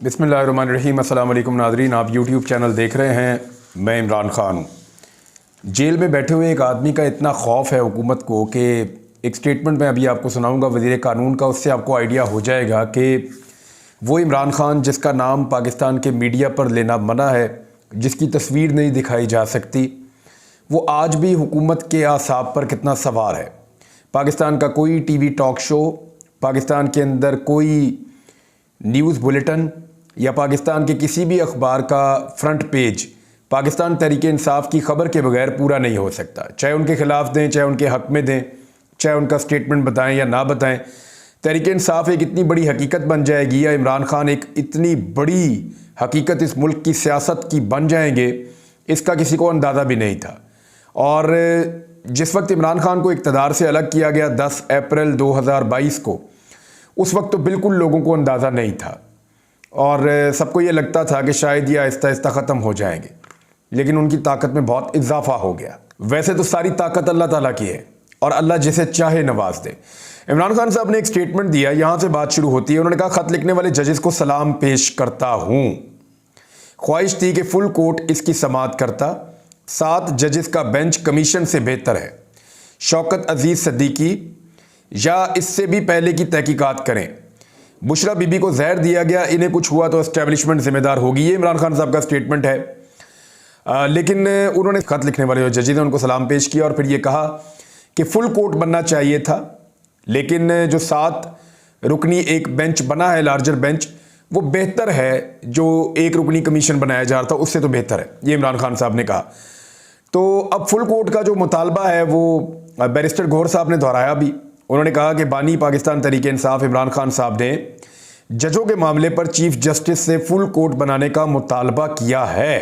बिस्मिल्लाहिर्रहमानिर्रहीम। अस्सलाम वालेकुम नाज़रीन, आप यूट्यूब चैनल देख रहे हैं। मैं इमरान ख़ान हूँ। जेल में बैठे हुए एक आदमी का इतना खौफ है हुकूमत को कि एक स्टेटमेंट मैं अभी आपको सुनाऊंगा वज़ीर कानून का, उससे आपको आइडिया हो जाएगा कि वो इमरान ख़ान जिसका नाम पाकिस्तान के मीडिया पर लेना मना है, जिसकी तस्वीर नहीं दिखाई जा सकती, वो आज भी हुकूमत के आसाब पर कितना सवार है। पाकिस्तान का कोई टीवी टॉक शो, पाकिस्तान के अंदर कोई न्यूज़ बुलेटिन या पाकिस्तान के किसी भी अखबार का फ्रंट पेज पाकिस्तान तहरीक इंसाफ की खबर के बगैर पूरा नहीं हो सकता। चाहे उनके ख़िलाफ़ दें, चाहे उनके हक़ में दें, चाहे उनका स्टेटमेंट बताएं या ना बताएं, तहरीक इंसाफ एक इतनी बड़ी हकीकत बन जाएगी या इमरान ख़ान एक इतनी बड़ी हकीकत इस मुल्क की सियासत की बन जाएंगे, इसका किसी को अंदाज़ा भी नहीं था। और जिस वक्त इमरान ख़ान को इक़्तिदार से अलग किया गया 10 अप्रैल 2022 को, उस वक्त तो बिल्कुल लोगों को अंदाज़ा नहीं था और सबको ये लगता था कि शायद ये आहिस्ता आहिस्ता ख़त्म हो जाएंगे, लेकिन उनकी ताकत में बहुत इजाफा हो गया। वैसे तो सारी ताकत अल्लाह ताला की है और अल्लाह जिसे चाहे नवाज दे। इमरान खान साहब ने एक स्टेटमेंट दिया, यहाँ से बात शुरू होती है। उन्होंने कहा, ख़त लिखने वाले जजेस को सलाम पेश करता हूँ, ख्वाहिश थी कि फुल कोर्ट इसकी समाअत करता, 7 जजेस का बेंच कमीशन से बेहतर है। शौकत अजीज़ सद्दीकी या इससे भी पहले की तहकीकात करें। बुशरा बीबी को जहर दिया गया, इन्हें कुछ हुआ तो एस्टेब्लिशमेंट जिम्मेदार होगी। ये इमरान खान साहब का स्टेटमेंट है। लेकिन उन्होंने ख़त लिखने वाले जो जजेस हैं उनको सलाम पेश किया और फिर ये कहा कि फुल कोर्ट बनना चाहिए था, लेकिन जो 7 रुकनी एक बेंच बना है, लार्जर बेंच, वो बेहतर है जो 1 रुकनी कमीशन बनाया जा रहा था, उससे तो बेहतर है, ये इमरान खान साहब ने कहा। तो अब फुल कोर्ट का जो मुतालबा है वो बैरिस्टर गौहर साहब ने दोहराया भी। उन्होंने कहा कि बानी पाकिस्तान तहरीक इंसाफ इमरान खान साहब ने जजों के मामले पर चीफ जस्टिस से फुल कोर्ट बनाने का मुतालबा किया है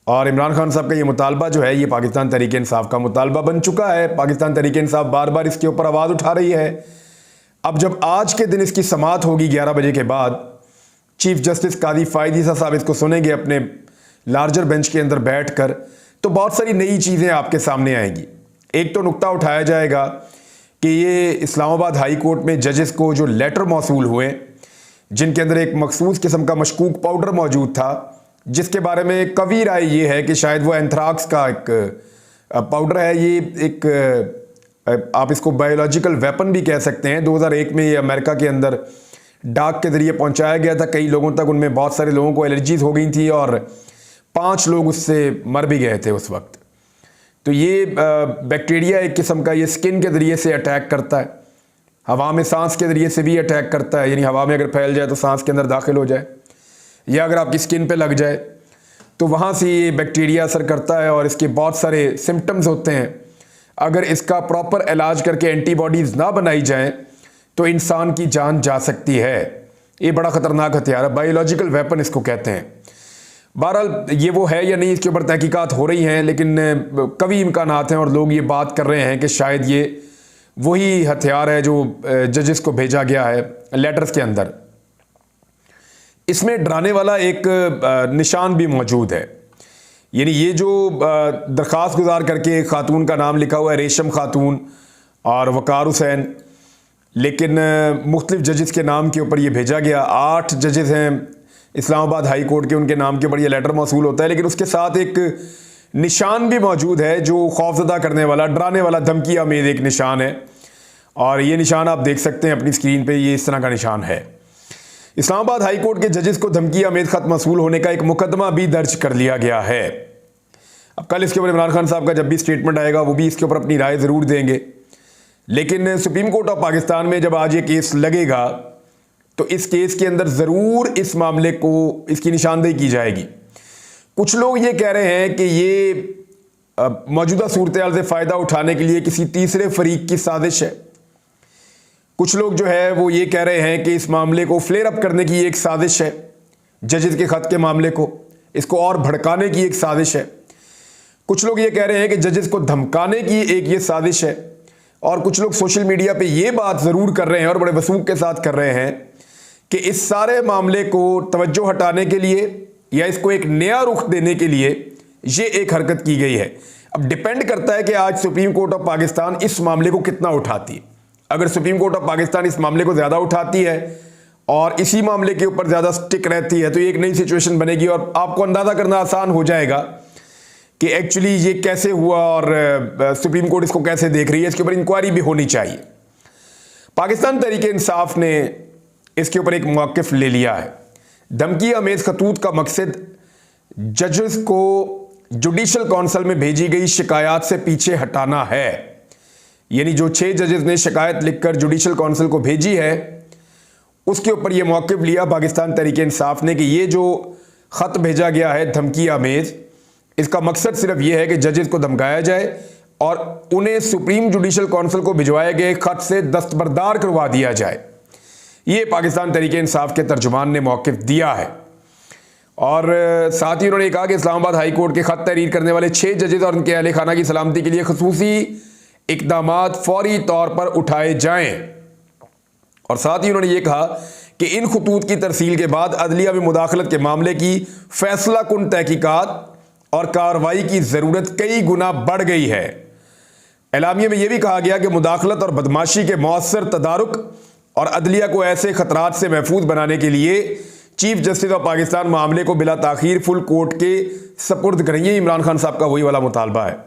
और इमरान खान साहब का ये मुतालबा जो है ये पाकिस्तान तहरीक इंसाफ का मुतालबा बन चुका है। पाकिस्तान तहरीक इंसाफ बार बार इसके ऊपर आवाज़ उठा रही है। अब जब आज के दिन इसकी समाअत होगी 11 बजे के बाद, चीफ जस्टिस कादी फ़ायद ईसा साहब इसको सुनेंगे अपने लार्जर बेंच के अंदर बैठ कर, तो बहुत सारी नई चीज़ें आपके सामने आएंगी। एक तो नुक्ता उठाया जाएगा कि ये इस्लामाबाद हाई कोर्ट में जजेस को जो लेटर मौसूल हुए, जिनके अंदर एक मखसूस किस्म का मशकूक पाउडर मौजूद था, जिसके बारे में कवी राय ये है कि शायद वो एंथ्राक्स का एक पाउडर है। ये एक आप इसको बायोलॉजिकल वेपन भी कह सकते हैं। 2001 में ये अमेरिका के अंदर डाक के ज़रिए पहुंचाया गया था कई लोगों तक। उनमें बहुत सारे लोगों को एलर्जीज हो गई थी और 5 लोग उससे मर भी गए थे उस वक्त। तो ये बैक्टीरिया एक किस्म का ये स्किन के ज़रिए से अटैक करता है, हवा में सांस के ज़रिए से भी अटैक करता है, यानी हवा में अगर फैल जाए तो सांस के अंदर दाखिल हो जाए, या अगर आपकी स्किन पे लग जाए तो वहाँ से ये बैक्टीरिया असर करता है और इसके बहुत सारे सिम्टम्स होते हैं। अगर इसका प्रॉपर इलाज करके एंटीबॉडीज़ ना बनाई जाएँ तो इंसान की जान जा सकती है। ये बड़ा ख़तरनाक हथियार है, बायोलॉजिकल वेपन इसको कहते हैं। बहरहाल ये वो है या नहीं, इसके ऊपर तहकीकात हो रही हैं, लेकिन कभी इम्कानात हैं और लोग ये बात कर रहे हैं कि शायद ये वही हथियार है जो जजेस को भेजा गया है लेटर्स के अंदर। इसमें डराने वाला एक निशान भी मौजूद है, यानी ये जो दरख्वास्त गुजार करके एक खातून का नाम लिखा हुआ है, रेशम खातून और वकार हुसैन, लेकिन मुख्तलिफ जजेस के नाम के ऊपर ये भेजा गया। 8 जजेस हैं इस्लामाबाद हाई कोर्ट के, उनके नाम के ऊपर ये लेटर मौसूल होता है, लेकिन उसके साथ एक निशान भी मौजूद है जो खौफजदा करने वाला, डराने वाला, धमकी आमेज एक निशान है। और ये निशान आप देख सकते हैं अपनी स्क्रीन पे, ये इस तरह का निशान है। इस्लामाबाद हाई कोर्ट के जजेस को धमकी आमेज खत मौसूल होने का एक मुकदमा भी दर्ज कर लिया गया है। अब कल इसके ऊपर इमरान खान साहब का जब भी स्टेटमेंट आएगा वो भी इसके ऊपर अपनी राय ज़रूर देंगे, लेकिन सुप्रीम कोर्ट ऑफ पाकिस्तान में जब आज ये केस लगेगा तो इस केस के अंदर ज़रूर इस मामले को, इसकी निशानदेही की जाएगी। कुछ लोग ये कह रहे हैं कि ये मौजूदा सूरत हाल से फ़ायदा उठाने के लिए किसी तीसरे फरीक की साजिश है। कुछ लोग जो है वो ये कह रहे हैं कि इस मामले को फ्लेयर अप करने की एक साजिश है, जजेस के ख़त के मामले को, इसको और भड़काने की एक साजिश है। कुछ लोग ये कह रहे हैं कि जजेस को धमकाने की एक ये साजिश है। और कुछ लोग सोशल मीडिया पे ये बात ज़रूर कर रहे हैं और बड़े वसूख के साथ कर रहे हैं कि इस सारे मामले को तवज्जो हटाने के लिए या इसको एक नया रुख देने के लिए ये एक हरकत की गई है। अब डिपेंड करता है कि आज सुप्रीम कोर्ट ऑफ पाकिस्तान इस मामले को कितना उठाती है। अगर सुप्रीम कोर्ट ऑफ पाकिस्तान इस मामले को ज़्यादा उठाती है और इसी मामले के ऊपर ज़्यादा स्टिक रहती है तो एक नई सिचुएशन बनेगी और आपको अंदाज़ा करना आसान हो जाएगा कि एक्चुअली ये कैसे हुआ और सुप्रीम कोर्ट इसको कैसे देख रही है। इसके ऊपर इंक्वायरी भी होनी चाहिए। पाकिस्तान तहरीक-ए-इंसाफ ने इसके ऊपर एक मौक़िफ़ ले लिया है। धमकी अमेज़ खतूत का मकसद जजेस को जुडिशल काउंसिल में भेजी गई शिकायत से पीछे हटाना है। यानी जो 6 जजेस ने शिकायत लिखकर जुडिशल काउंसिल को भेजी है उसके ऊपर यह मौक़िफ़ लिया पाकिस्तान तहरीक-ए-इंसाफ ने कि ये जो ख़त भेजा गया है धमकी अमेज़, इसका मकसद सिर्फ यह है कि जजेस को धमकाया जाए और उन्हें सुप्रीम जुडिशल काउंसिल को भिजवाए गए ख़त से दस्तबरदार करवा दिया जाए। ये पाकिस्तान तहरीक-ए-इंसाफ के तर्जुमान ने मौक़िफ़ दिया है। और साथ ही उन्होंने कहा कि इस्लामाबाद हाई कोर्ट के ख़त तहरीर करने वाले 6 जजेस और उनके अहले खाना की सलामती के लिए खसूसी इक़दामात फौरी तौर पर उठाए जाएँ। और साथ ही उन्होंने ये कहा कि इन खतूत की तरसील के बाद अदलिया में मुदाखलत के मामले की फैसला कुन तहकीकात और कार्रवाई की ज़रूरत कई गुना बढ़ गई है। एलामिया में यह भी कहा गया कि मुदाखलत और बदमाशी के मौसर तदारुक और अदलिया को ऐसे खतरात से महफूज बनाने के लिए चीफ जस्टिस ऑफ पाकिस्तान मामले को बिला ताखीर फुल कोर्ट के सपुर्द करेंगे। इमरान खान साहब का वही वाला मुतालबा है।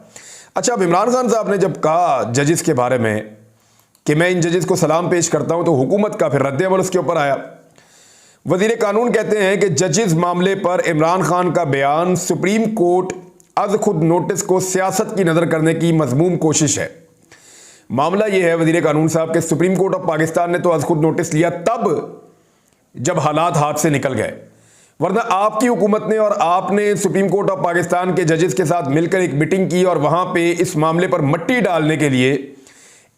अच्छा, अब इमरान खान साहब ने जब कहा जजेस के बारे में कि मैं इन जजेस को सलाम पेश करता हूं तो हुकूमत का फिर रद्द-ए-अमल उसके ऊपर आया। वजीर कानून कहते हैं कि जजेस मामले पर इमरान खान का बयान सुप्रीम कोर्ट अज खुद नोटिस को सियासत की नज़र करने की मजमूम कोशिश है। मामला यह है वजीर कानून साहब के सुप्रीम कोर्ट ऑफ पाकिस्तान ने तो अज खुद नोटिस लिया तब जब हालात हाथ से निकल गए, वरना आपकी हुकूमत ने और आपने सुप्रीम कोर्ट ऑफ पाकिस्तान के जजेस के साथ मिलकर एक मीटिंग की और वहां पे इस मामले पर मट्टी डालने के लिए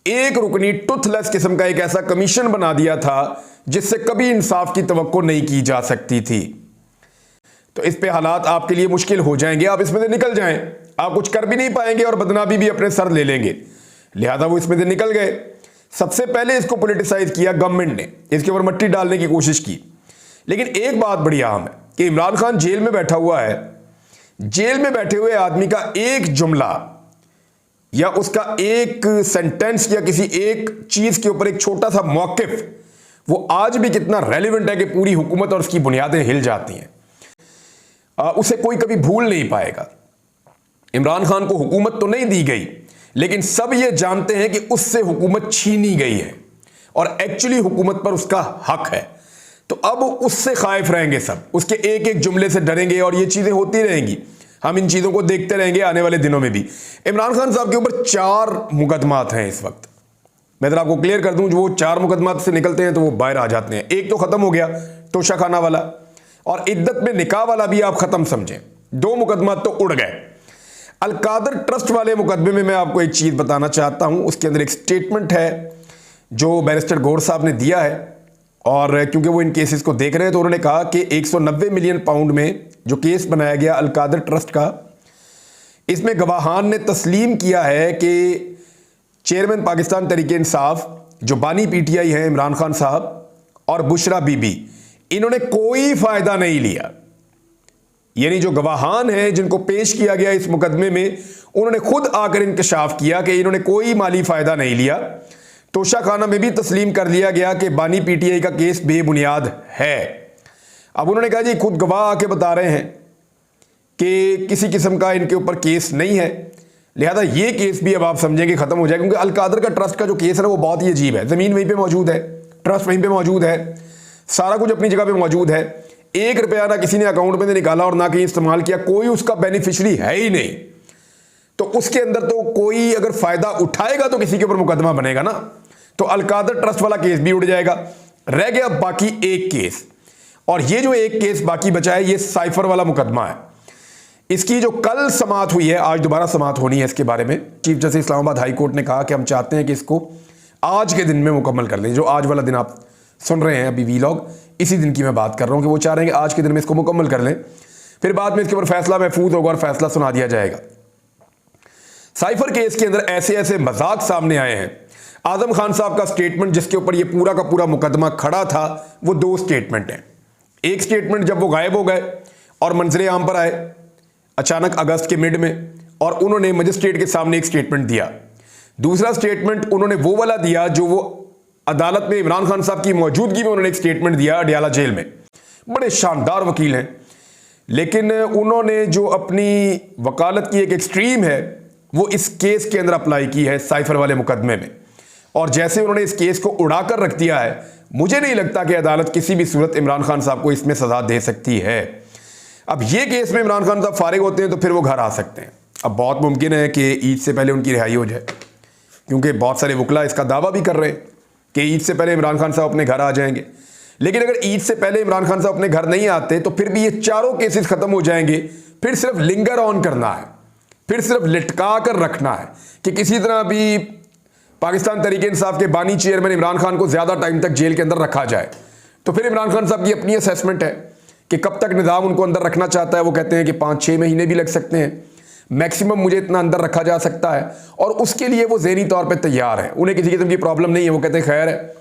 एक रुकनी टुथलेस किस्म का एक ऐसा कमीशन बना दिया था जिससे कभी इंसाफ की तवक्को नहीं की जा सकती थी। तो इस पे हालात आपके लिए मुश्किल हो जाएंगे, आप इसमें से निकल जाएं, आप कुछ कर भी नहीं पाएंगे और बदनामी भी अपने सर ले लेंगे। लिहाजा वो इसमें से निकल गए। सबसे पहले इसको पॉलिटिसाइज किया गवर्नमेंट ने, इसके ऊपर मट्टी डालने की कोशिश की। लेकिन एक बात बड़ी अहम है कि इमरान खान जेल में बैठा हुआ है। जेल में बैठे हुए आदमी का एक जुमला या उसका एक सेंटेंस या किसी एक चीज के ऊपर एक छोटा सा मौकिफ वो आज भी कितना रेलिवेंट है कि पूरी हुकूमत और उसकी बुनियादें हिल जाती हैं। उसे कोई कभी भूल नहीं पाएगा। इमरान खान को हुकूमत तो नहीं दी गई, लेकिन सब ये जानते हैं कि उससे हुकूमत छीनी गई है और एक्चुअली हुकूमत पर उसका हक है। तो अब उससे खाइफ रहेंगे सब, उसके एक एक जुमले से डरेंगे और ये चीजें होती रहेंगी। हम इन चीजों को देखते रहेंगे आने वाले दिनों में भी। इमरान खान साहब के ऊपर 4 मुकदमात हैं इस वक्त। मैं अगर आपको क्लियर कर दूं, जो वो 4 मुकदमात से निकलते हैं तो वो बाहर आ जाते हैं। एक तो खत्म हो गया तोशा खाना वाला, और इद्दत में निकाह वाला भी आप खत्म समझें। 2 मुकदमात तो उड़ गए। अलकादर ट्रस्ट वाले मुकदमे में मैं आपको एक चीज बताना चाहता हूं। उसके अंदर एक स्टेटमेंट है जो बैरिस्टर गौर साहब ने दिया है, और क्योंकि वो इन केसेस को देख रहे हैं तो उन्होंने कहा कि 190 मिलियन पाउंड में जो केस बनाया गया अलकादर ट्रस्ट का, इसमें गवाहान ने तस्लीम किया है कि चेयरमैन पाकिस्तान तहरीक-ए-इंसाफ जो बानी पीटीआई हैं इमरान खान साहब और बुशरा बीबी, इन्होंने कोई फायदा नहीं लिया। यानी जो गवाहान हैं जिनको पेश किया गया इस मुकदमे में, उन्होंने खुद आकर इंकशाफ किया कि इन्होंने कोई माली फायदा नहीं लिया। तोशा खाना में भी तस्लीम कर लिया गया कि बानी पीटीआई का केस बेबुनियाद है। अब उन्होंने कहा जी खुद गवाह आके बता रहे हैं कि किसी किस्म का इनके ऊपर केस नहीं है, लिहाजा ये केस भी अब आप समझेंगे खत्म हो जाएगा। क्योंकि अलकादर का ट्रस्ट का जो केस है वो बहुत ही अजीब है। जमीन वहीं पे मौजूद है, ट्रस्ट वहीं पे मौजूद है, सारा कुछ अपनी जगह पे मौजूद है। 1 रुपया ना किसी ने अकाउंट में निकाला और ना कहीं इस्तेमाल किया, कोई उसका बेनिफिशियरी है ही नहीं। तो उसके अंदर तो कोई अगर फायदा उठाएगा तो किसी के ऊपर मुकदमा बनेगा ना। तो अलकादर ट्रस्ट वाला केस भी उड़ जाएगा। रह गया बाकी एक केस, और ये जो एक केस बाकी बचा है ये साइफर वाला मुकदमा है। इसकी जो कल समाअत हुई है, आज दोबारा समाअत होनी है इसके बारे में। Chief justice Islamabad high court ने कहा कि हम चाहते हैं कि इसको आज के दिन में मुकम्मल कर लें। जो आज वाला दिन आप सुन रहे हैं अभी वीलॉग, इसी दिन की मैं बात कर रहा हूं कि वो चाह रहे हैं कि आज के दिन में इसको मुकम्मल कर लें, फिर बाद में इसके ऊपर फैसला महफूज होगा और फैसला सुना दिया जाएगा। साइफर केस के अंदर ऐसे ऐसे मजाक सामने आए हैं। आजम खान साहब का स्टेटमेंट जिसके ऊपर ये पूरा का पूरा मुकदमा खड़ा था, वो 2 स्टेटमेंट हैं। एक स्टेटमेंट जब वो गायब हो गए और मंजरे आम पर आए अचानक अगस्त के मिड में, और उन्होंने मजिस्ट्रेट के सामने एक स्टेटमेंट दिया। दूसरा स्टेटमेंट उन्होंने वो वाला दिया जो वो अदालत में इमरान खान साहब की मौजूदगी में उन्होंने एक स्टेटमेंट दिया अडयाला जेल में। बड़े शानदार वकील हैं, लेकिन उन्होंने जो अपनी वकालत की एक एक्सट्रीम है वो इस केस के अंदर अप्लाई की है, साइफर वाले मुकदमे में। और जैसे उन्होंने इस केस को उड़ाकर रख दिया है, मुझे नहीं लगता कि अदालत किसी भी सूरत इमरान खान साहब को इसमें सजा दे सकती है। अब ये केस में इमरान खान साहब फारिग होते हैं तो फिर वो घर आ सकते हैं। अब बहुत मुमकिन है कि ईद से पहले उनकी रिहाई हो जाए, क्योंकि बहुत सारे वकला इसका दावा भी कर रहे हैं कि ईद से पहले इमरान खान साहब अपने घर आ जाएंगे। लेकिन अगर ईद से पहले इमरान खान साहब अपने घर नहीं आते तो फिर भी ये चारों केसेस खत्म हो जाएंगे। फिर सिर्फ लिंगर ऑन करना है, फिर सिर्फ लटका कर रखना है कि किसी तरह भी पाकिस्तान तहरीक इंसाफ के बानी चेयरमैन इमरान खान को ज्यादा टाइम तक जेल के अंदर रखा जाए। तो फिर इमरान खान साहब की अपनी असेसमेंट है कि कब तक निज़ाम उनको अंदर रखना चाहता है। वो कहते हैं कि 5-6 महीने भी लग सकते हैं, मैक्सिमम मुझे इतना अंदर रखा जा सकता है, और उसके लिए वो ज़हनी तौर पे तैयार है। उन्हें किसी किस्म की प्रॉब्लम नहीं है। वो कहते हैं खैर है।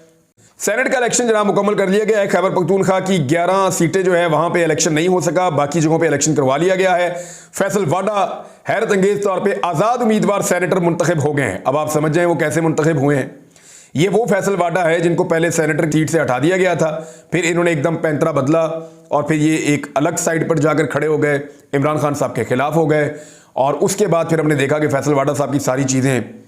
सेनेट का इलेक्शन जनाब मुकम्मल कर लिया गया है। खैबर पख्तूनख्वा की 11 सीटें जो है वहां पे इलेक्शन नहीं हो सका, बाकी जगहों पे इलेक्शन करवा लिया गया है। फैसल वाडा हैरत अंगेज तौर पे आज़ाद उम्मीदवार सेनेटर मुंतखब हो गए हैं। अब आप समझ जाएं वो कैसे मुंतखब हुए हैं। ये वो फैसल वाडा है जिनको पहले सेनेटर सीट से हटा दिया गया था, फिर इन्होंने एकदम पैंतरा बदला और फिर ये एक अलग साइड पर जाकर खड़े हो गए, इमरान खान साहब के खिलाफ हो गए। और उसके बाद फिर हमने देखा कि फैसल वाडा साहब की सारी चीज़ें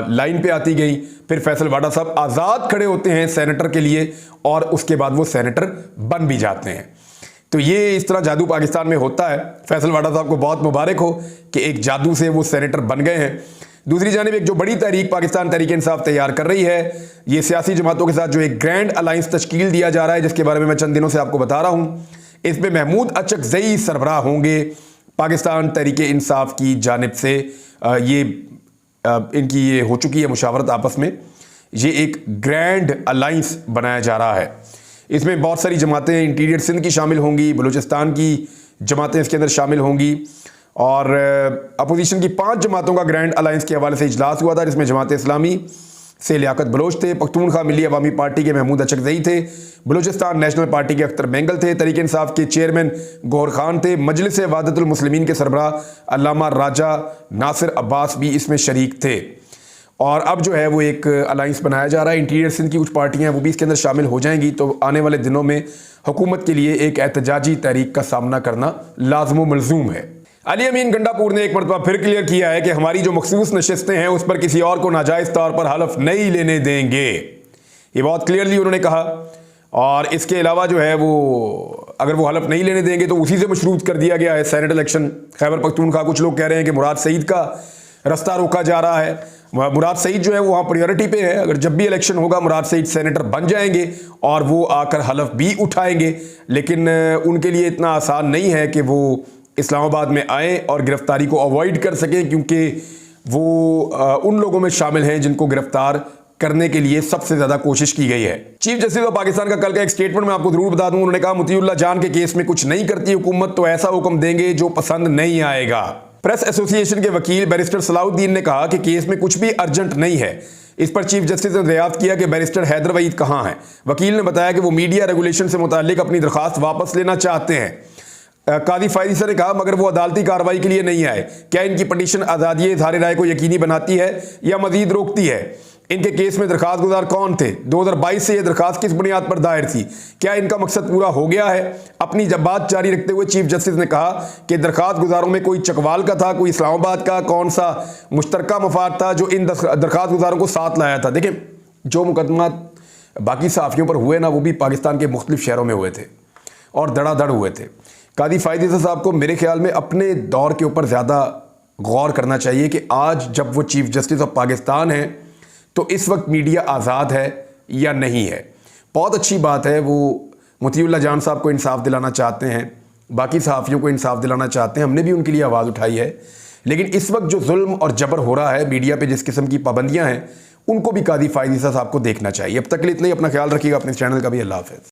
लाइन पे आती गई। फिर फैसल वाडा साहब आज़ाद खड़े होते हैं सेनेटर के लिए और उसके बाद वो सेनेटर बन भी जाते हैं। तो ये इस तरह जादू पाकिस्तान में होता है। फैसल वाडा साहब को बहुत मुबारक हो कि एक जादू से वो सेनेटर बन गए हैं। दूसरी जानिब एक जो बड़ी तहरीक पाकिस्तान तहरीक इंसाफ तैयार कर रही है, ये सियासी जमातों के साथ जो एक ग्रैंड अलायंस तश्कील दिया जा रहा है, जिसके बारे में मैं चंद दिनों से आपको बता रहा हूँ। इसमें महमूद अचकज़ई सरबराह होंगे पाकिस्तान तहरीक इंसाफ की जानिब से। इनकी ये हो चुकी है मुशावरत आपस में। ये एक ग्रैंड अलायंस बनाया जा रहा है। इसमें बहुत सारी जमातें इंटीरियर सिंध की शामिल होंगी, बलूचिस्तान की जमातें इसके अंदर शामिल होंगी, और अपोजिशन की 5 जमातों का ग्रैंड अलायंस के हवाले से इजलास हुआ था, जिसमें जमात इस्लामी से लियाकत बलोच थे, पख्तूनख्वा मिली अवामी पार्टी के महमूद अचकज़ई थे, बलूचिस्तान नेशनल पार्टी के अख्तर बेंगल थे, तहरीक इंसाफ के चेयरमैन गौहर खान थे, मजलिस वहदतुल मुस्लिमीन के सरबराह अल्लामा राजा नासिर अब्बास भी इसमें शरीक थे। और अब जो है वो एक अलायंस बनाया जा रहा है। इंटीरियर सिंध की कुछ पार्टियां हैं वो भी इसके अंदर शामिल हो जाएंगी। तो आने वाले दिनों में हुकूमत के लिए एक एहतजाजी तहरीक का सामना करना लाज़िम मलज़ूम है। अली अमीन गंडापुर ने एक मरतबा फिर क्लियर किया है कि हमारी जो मखसूस नशिस्तें हैं उस पर किसी और को नाजायज़ तौर पर हलफ नहीं लेने देंगे। ये बहुत क्लियरली उन्होंने कहा। और इसके अलावा जो है वो अगर वो हलफ नहीं लेने देंगे तो उसी से मशरूत कर दिया गया है सेनेट इलेक्शन खैबर पख्तूनख्वा। कुछ लोग कह रहे हैं कि मुराद सईद का रास्ता रोका जा रहा है। मुराद सईद जो है वो वहाँ प्रायोरिटी पे है। अगर जब भी इलेक्शन होगा मुराद सईद सेनेटर बन जाएंगे और वो आकर हलफ भी उठाएंगे, लेकिन उनके लिए इतना आसान नहीं है कि वो इस्लामाबाद में आए और गिरफ्तारी को अवॉइड कर सकें, क्योंकि वो उन लोगों में शामिल हैं जिनको गिरफ्तार करने के लिए सबसे ज्यादा कोशिश की गई है। चीफ जस्टिस ऑफ पाकिस्तान का कल का एक स्टेटमेंट मैं आपको जरूर बता दूं। उन्होंने कहा मुतीउल्लाह जान के केस में कुछ नहीं करती हुकूमत तो ऐसा हुक्म देंगे जो पसंद नहीं आएगा। प्रेस एसोसिएशन के वकील बैरिस्टर सलाउद्दीन ने कहा कि केस में कुछ भी अर्जेंट नहीं है। इस पर चीफ जस्टिस ने दरियाफ्त किया कि बैरिस्टर हैदर वईद कहाँ हैं। वकील ने बताया कि वो मीडिया रेगुलेशन से मुताल्लिक अपनी दरख्वास्त वापस लेना चाहते हैं। कादी फायदी सर ने कहा मगर वो अदालती कार्रवाई के लिए नहीं आए। क्या इनकी पटिशन आज़ादी इज़हार राय को यकीनी बनाती है या मजीद रोकती है? इनके केस में दरखास्त गुजार कौन थे? 2022 से ये दरखास्त किस बुनियाद पर दायर थी? क्या इनका मकसद पूरा हो गया है? अपनी जब बात जारी रखते हुए चीफ जस्टिस ने कहा कि दरखास्त गुजारों में कोई चकवाल का था, कोई इस्लामाबाद का, कौन सा मुश्तरका मफाद था जो इन दरखास्त गुजारों को साथ लाया था। देखें, जो मुकदमा बाकी सहाफ़ियों पर हुए ना, वो भी पाकिस्तान के मुख्तलिफ शहरों में हुए थे और धड़ाधड़ हुए थे। कादी फायदी साहब को मेरे ख्याल में अपने दौर के ऊपर ज़्यादा गौर करना चाहिए कि आज जब वो चीफ जस्टिस ऑफ पाकिस्तान हैं तो इस वक्त मीडिया आज़ाद है या नहीं है। बहुत अच्छी बात है, वो मुतीउल्लाह जान साहब को इंसाफ दिलाना चाहते हैं, बाकी सहाफ़ियों को इंसाफ दिलाना चाहते हैं, हमने भी उनके लिए आवाज़ उठाई है। लेकिन इस वक्त जो जुल्म और जबर हो रहा है, मीडिया पे जिस किस्म की पाबंदियाँ हैं, उनको भी कादी फायदी साहब को देखना चाहिए। अब तक के लिए इतना ही। अपना ख्याल रखिएगा, अपने चैनल का भी। अल्लाह हाफ़िज़।